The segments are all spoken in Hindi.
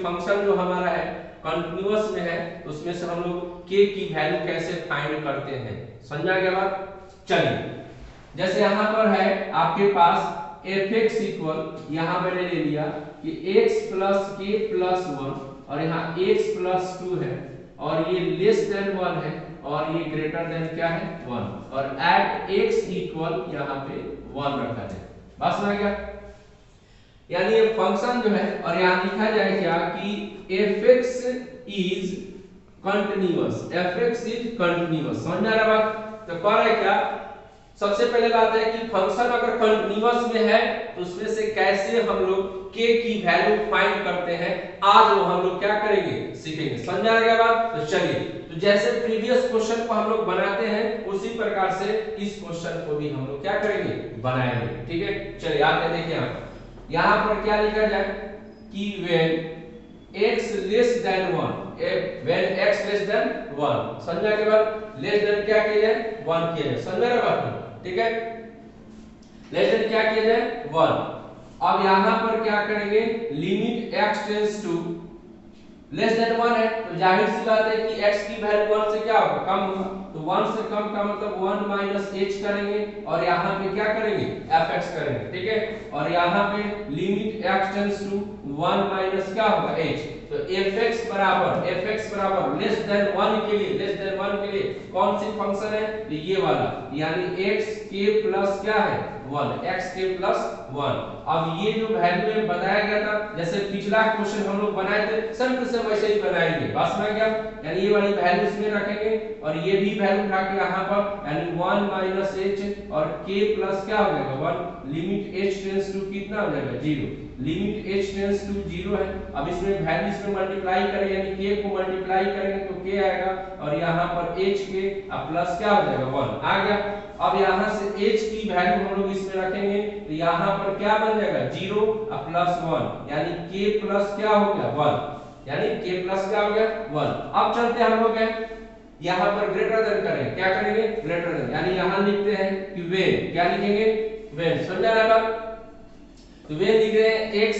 फंक्शन जो हमारा है कंटिन्यूअस में है, उसमें से हम लोग k की वैल्यू कैसे फाइंड करते हैं, समझा गया बात। चलिए जैसे यहाँ पर है आपके पास fx इक्वल, यहाँ मैंने ले लिया कि x प्लस के प्लस 1 और यहाँ x प्लस 2 है और ये लेस देन 1 है और ये ग्रेटर देन क्या है 1 और एट x इक्वल यहाँ पे 1 रखा है, बस आ गया। यानी ये फंक्शन जो है और यहाँ लिखा जाए क्या कि fx is continuous, fx is continuous, समझ आ रहा बात। तो कह रहे क्या, सबसे पहले बात है कि फंक्शन अगर कंटिन्यूअस में है तो उसमें से कैसे हम लोग k की वैल्यू फाइंड करते हैं, आज वो हम लोग क्या करेंगे, सीखेंगे, समझ आ गया बात। तो चलिए, तो जैसे प्रीवियस क्वेश्चन को हम लोग बनाते हैं उसी प्रकार से इस क्वेश्चन को भी हम लोग क्या करेंगे, बनाएंगे, ठीक है। चलिए आते देखिए, यहाँ पर क्या लिखा जाए कि when x less than 1, when x less than 1, समझा के बाद लेस देन क्या किया जाए 1 किया जाए, समझ रहे बात, ठीक है। लेस देन क्या किया जाए 1। अब यहाँ पर क्या करेंगे, limit x tends to less than 1 है तो जाहिर सी बात है कि x की वैल्यू 1 से क्या होगा, कम होगा, तो 1 से कम का मतलब 1 माइनस h करेंगे और यहाँ पे क्या करेंगे fx करेंगे, ठीक है। और यहाँ पे limit x tends to 1 minus क्या होगा h, तो fx बराबर लेस देन 1 के लिए, लेस देन 1 के लिए कौन सी फंक्शन है, तो ये वाला, यानी x के प्लस क्या है 1, x के प्लस 1। अब ये जो वैल्यू में बताया गया था, जैसे पिछला क्वेश्चन हम लोग बनाए थे सेम टू सेम वैसे ही बनाएंगे, बस में क्या, यानी ये वाली वैल्यू इसमें रखेंगे और ये भी वैल्यू उठा के यहाँ पर, यानी 1 माइनस h और k प्लस क्या हो जाएगा 1, लिमिट h टेंड्स टू कितना हो जाएगा 0, लिमिट h टेंड्स टू 0 है। अब इसमें वैल्यू इसमें मल्टीप्लाई करेंगे, यानी k को मल्टीप्लाई करेंगे तो k आएगा और यहाँ पर h के प्लस क्या हो जाएगा 1 आ गया। अब यहाँ से h की वैल्यू हम लोग इसमें रखेंगे तो यहाँ पर क्या बन जाएगा 0 प्लस 1, यानी k प्लस क्या हो गया 1, यानी k प्लस क्या हो गया 1। अब चलते हम लोग यहाँ पर ग्रेटर देन करें, क्या करेंगे ग्रेटर देन, यानी यहाँ लिखते हैं कि व्हेन, क्या लिखेंगे व्हेन, समझा रहा है बात। तो व्हेन लिख रहे हैं x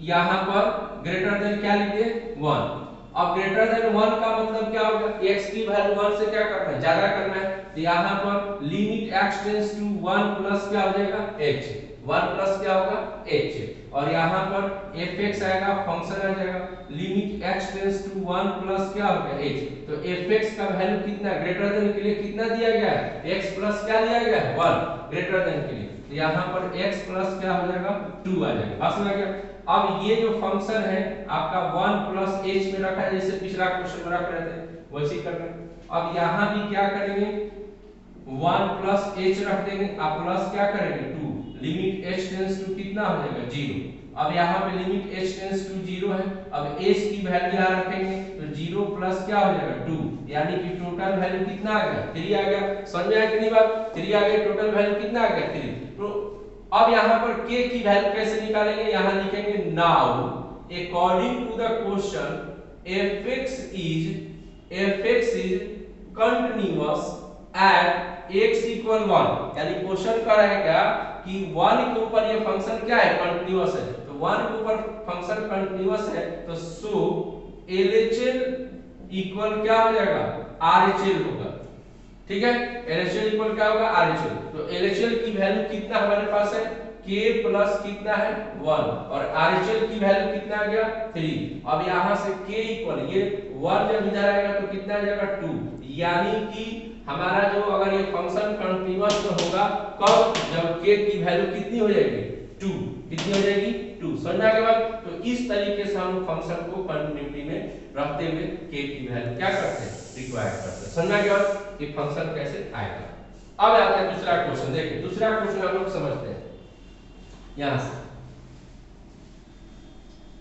यहाँ पर ग्रेटर देन क्या लिखते हैं 1। अब ग्रेटर देन 1 का मतलब क्या होगा, x की वैल्यू 1 से क्या करना है ज्यादा करना है, तो यहाँ पर limit x tends to 1 plus क्या हो जाएगा h, 1 प्लस क्या होगा h और यहाँ पर fx आएगा, फंक्शन आ जाएगा, limit x tends to 1 plus क्या होगा h, तो fx का वैल्यू कितना ग्रेटर देन के लिए कितना दिया गया है x प्लस क्या दिया गया है 1 ग्रेटर देन के लिए, तो यहाँ पर x प्लस क्या हो जाएगा 2 आ जाएगा, बस आ गया। अब ये जो फंक्शन है आपका 1 प्लस h में रखा है, जैसे पिछला क्वेश्चन में रख रहे थे वैसे ही कर रहे हैं। अब यहाँ भी क्या करेंगे 1 प्लस h रख देंगे, अब प्लस क्या करेंगे 2, लिमिट h टेंड्स टू कितना हो जाएगा 0। अब यहाँ पे लिमिट h टेंड्स टू 0 है, अब h की वैल्यू यहाँ रखेंगे तो 0 प्लस क्या हो जाएगा 2, यानी कि टोटल वैल्यू कितना आ गया 3 आ गया, समझ में आया कि नहीं बात, 3 आ गया, टोटल वैल्यू कितना आ गया 3। तो अब यहाँ पर k की वैल्यू कैसे निकालेंगे, यहाँ लिखेंगे now according to the question fx is continuous at x equal 1, यानी क्वेश्चन कर रहा है क्या कि 1 के ऊपर ये फंक्शन क्या है कंटिन्यूअस है, तो 1 के ऊपर फंक्शन कंटिन्यूअस है तो सो LHL इक्वल क्या हो जाएगा RHL होगा, ठीक है। LHL इक्वल क्या होगा RHL, तो LHL की वैल्यू कितना हमारे पास है k प्लस कितना है 1 और RHL की वैल्यू कितना आ गया 3। अब यहाँ से k इक्वल ये 1 जब इधर आएगा तो कितना आ जाएगा 2, यानी कि हमारा जो अगर ये फंक्शन कंटीन्यूअस में होगा कब, जब k की वैल्यू कितनी हो जाएगी 2, कितनी हो जाएगी 2, समझना के बाद। तो इस तरीके से हम फंक्शन को कंटिन्यूटी में रखते हुए k की वैल्यू क्या करते हैं रिक्वायर करते हैं, समझना के बाद कि फंक्शन कैसे आएगा। अब आता है दूसरा क्वेश्चन, देखिए दूसरा क्वेश्चन हम लोग समझते हैं यहां से,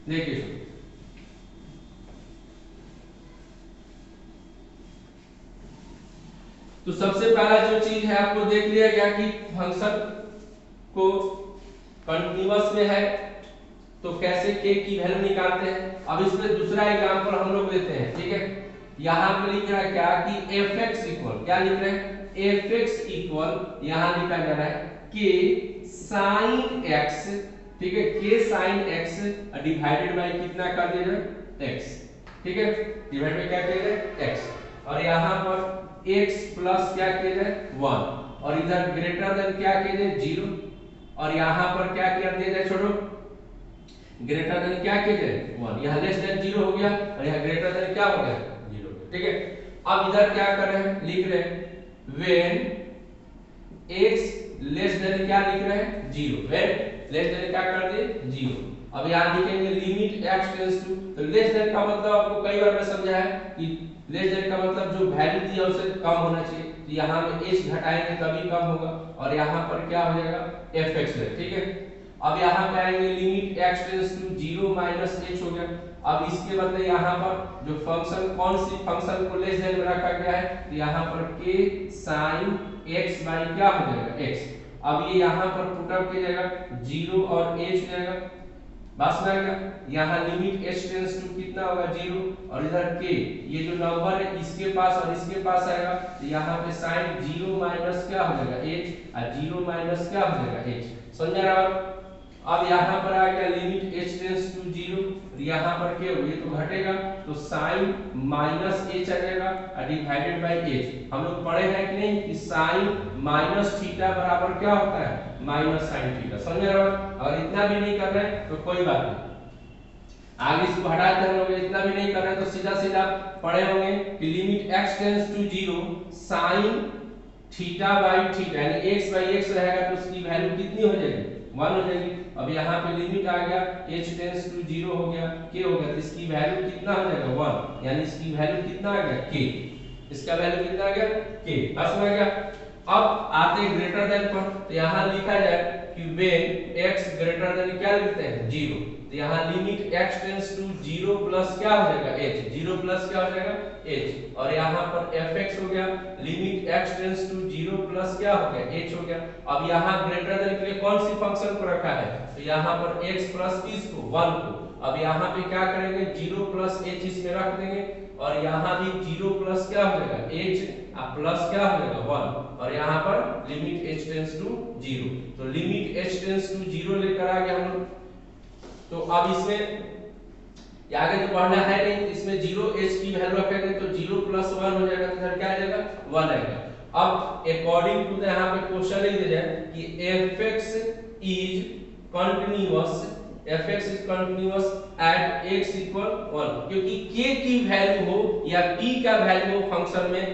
देखिए तो सबसे पहला जो चीज है आपको देख लिया गया कि फंक्शन को कंटीन्यूअस में है तो कैसे k की वैल्यू निकालते हैं। अब इसमें दूसरा एग्जांपल हम लोग लेते हैं, ठीक है। यहां पे लिख रहा है क्या कि fx इक्वल, क्या लिख रहे हैं fx इक्वल, यहां लिखा जा रहा है k sin x ठीक है, k sin x divided by कितना कर दिया जाए x, ठीक है, डिवाइड बाय क्या किया जाए x, और यहाँ पर x प्लस क्या किया जाए 1, और इधर ग्रेटर देन क्या किया जाए 0, और यहाँ पर क्या कर दिया जाए छोड़ो, ग्रेटर देन क्या किया जाए 1, यहाँ लेस देन 0 हो गया, और यहाँ ग्रेटर देन क्या हो गया 0, ठीक है। अब इधर क्या कर रहे हैं, लिख रहे हैं व्हेन x लेस देन क्या लिख रहे हैं 0, व्हेन लेस देन क्या कर दिए 0। अब यहाँ लिखेंगे लिमिट x टेंड्स टू, तो लेस देन का मतलब आपको कई बार मैं समझाया है कि लेस देन का मतलब जो वैल्यू दिया उससे कम होना चाहिए, तो यहाँ में h घटाएंगे तभी कम होगा, और यहाँ पर क्या हो जाएगा fx है, ठीक है। अब यहाँ पे आएंगे limit x tends to 0 minus h हो गया। अब इसके बदले यहाँ पर जो फंक्शन, कौन सी फंक्शन को लेस देन में रखा गया है, तो यहाँ पर k sin x बाई क्या हो जाएगा x। अब ये यहाँ पर पुट अप किया जाएगा 0 और h हो जाएगा, बस में आएगा। यहाँ लिमिट h टेंड्स टू कितना होगा 0, और इधर k, ये जो नंबर है इसके पास और इसके पास आएगा, तो यहाँ पे sin 0 माइनस क्या हो जाएगा h, और 0 माइनस क्या हो जाएगा h, समझ रहे हो। अब यहाँ पर आ गया लिमिट h टेंड्स टू 0, यहाँ पर क्या हो, ये तो घटेगा, तो sin माइनस h आ जाएगा डिवाइडेड बाय h। हम लोग पढ़े हैं कि नहीं कि sin माइनस थीटा बराबर क्या होता है माइनस sin थीटा, समझ रहे हो। अगर इतना भी नहीं कर रहे तो कोई बात नहीं, आगे इसको हटा देते हैं, इतना भी नहीं कर रहे तो सीधा सीधा पढ़े होंगे कि limit x tends to 0 sin theta by theta, यानी x बाय x रहेगा तो उसकी वैल्यू कितनी हो जाएगी 1 हो जाएगी। अब यहाँ पे लिमिट आ गया h टेंड्स टू 0 हो गया, k हो गया, तो इसकी वैल्यू कितना हो जाएगा 1, यानी इसकी वैल्यू कितना आ गया k, इसका वैल्यू कितना आ गया k, बस में आ गया। अब आते हैं ग्रेटर देन पर, तो यहाँ लिखा जाए कि व्हेन x ग्रेटर देन क्या लिखते हैं 0, तो यहाँ limit x tends to 0 plus क्या हो जाएगा h, 0 प्लस क्या हो जाएगा h, और यहाँ पर fx हो गया, limit x tends to 0 plus क्या हो गया h हो गया। अब यहाँ ग्रेटर देन के लिए कौन सी फंक्शन को रखा है, तो यहाँ पर x प्लस किसको 1 को। अब यहाँ पे क्या करेंगे 0 प्लस h इसमें रख देंगे, और यहाँ भी 0 प्लस क्या हो जाएगा h, प्लस क्या हो जाएगा 1, और यहाँ पर लिमिट h टेंड्स टू 0, तो लिमिट h टेंड्स टू 0 लेकर आ गए हम लोग। तो अब इसमें आगे तो पढ़ना है नहीं, इसमें 0 h की वैल्यू रखेंगे तो 0 प्लस 1 हो जाएगा, तो इधर क्या आ जाएगा 1 आएगा। अब अकॉर्डिंग टू यहाँ पे क्वेश्चन लिख दिया जाए कि fx is continuous, fx is continuous at x equal 1, क्योंकि k की वैल्यू हो या p का वैल्यू हो फंक्शन में